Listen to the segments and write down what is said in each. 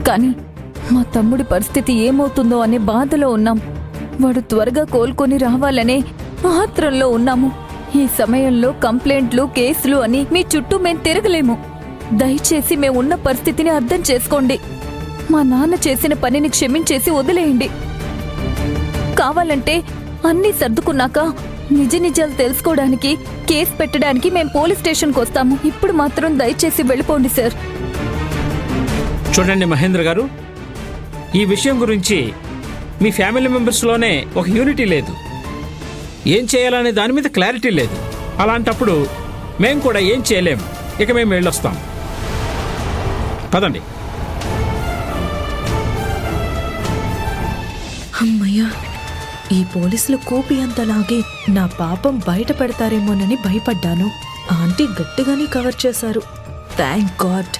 కానీ మా తమ్ముడి పరిస్థితి ఏమవుతుందో అనే బాధలో ఉన్నాం. వాడు త్వరగా కోలుకొని రావాలనే ఆత్రంలో ఉన్నాము. ఈ సమయంలో కంప్లైంట్లు, కేసులు అని మీ చుట్టూ మేం తిరగలేము. దయచేసి మేమున్న పరిస్థితిని అర్థం చేసుకోండి. మా నాన్న చేసిన పనిని క్షమించేసి వదిలేయండి. కావాలంటే అన్నీ సర్దుకున్నాక నిజ నిజాలు తెలుసుకోవడానికి, కేసు పెట్టడానికి మేం పోలీస్ స్టేషన్కి వస్తాము. ఇప్పుడు మాత్రం దయచేసి వెళ్ళిపోండి సార్. చూడండి మహేంద్ర గారు, ఈ విషయం గురించి మీ ఫ్యామిలీ మెంబర్స్లోనే ఒక యూనిటీ లేదు. ఏం చేయాలనే దాని మీద క్లారిటీ లేదు. అలాంటప్పుడు మేం కూడా ఏం చేయలేం. ఇక మేము వెళ్ళొస్తాం. పదండి. అమ్మయ్యా, ఈ పోలీసులు కూపి అంతలాగే నా పాపం బయట పెడతారేమోనని భయపడ్డాను. ఆంటీ గట్టిగానే కవర్ చేశారు. Thank God.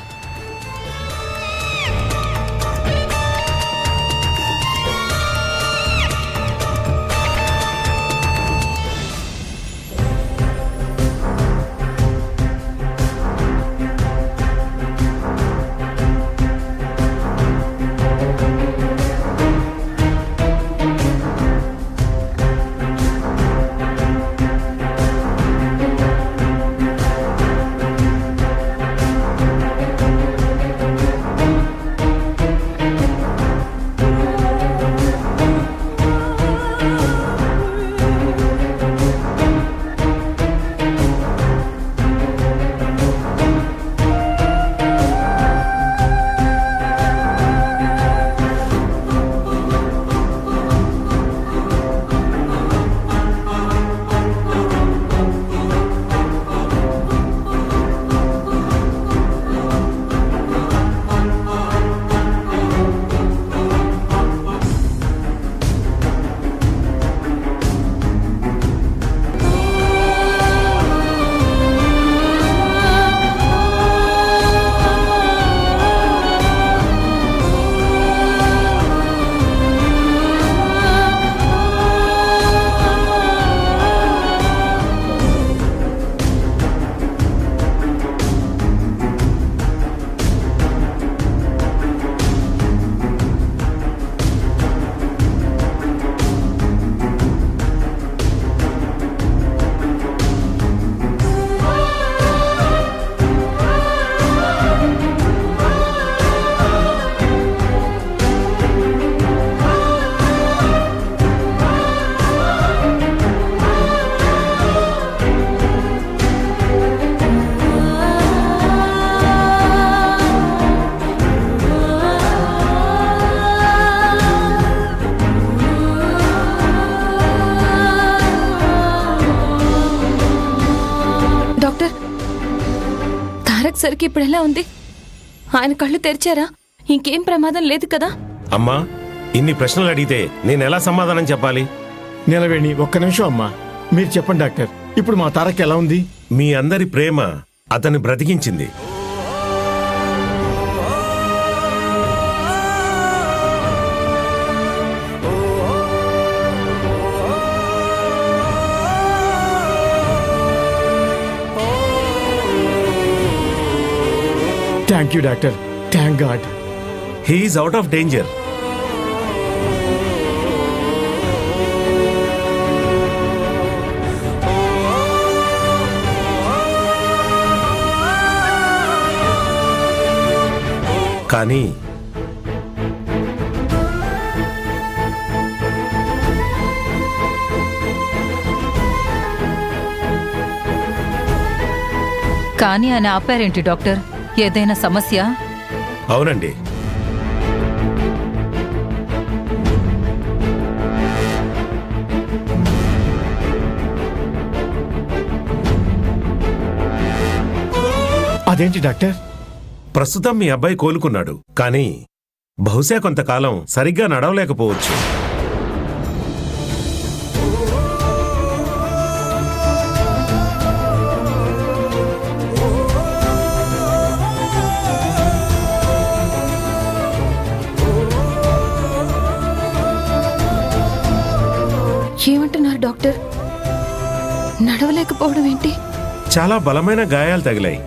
సరికి ఇప్పుడు ఎలా ఉంది? ఆయన కళ్ళు తెరిచారా? ఇంకేం ప్రమాదం లేదు కదా? అమ్మా, ఇన్ని ప్రశ్నలు అడిగితే నేను ఎలా సమాధానం చెప్పాలి? నిలవేణి, ఒక్క నిమిషం అమ్మా. మీరు చెప్పండి డాక్టర్, ఇప్పుడు మా తారక్ ఎలా ఉంది? మీ అందరి ప్రేమ అతన్ని బ్రతికించింది. Thank you doctor, thank God. He's out of danger. కానీ కానీ ఆయన ఆపారేంటి డాక్టర్? ఏదైనా సమస్య? అవునండి, అదేంటి డాక్టర్? ప్రస్తుతం మీ అబ్బాయి కోలుకున్నాడు, కానీ బహుశా కొంతకాలం సరిగ్గా నడవలేకపోవచ్చు. ఏమంటున్నారు డాక్టర్? నడవలేకపోవడం ఏంటి? చాలా బలమైన గాయాలు తగిలాయి.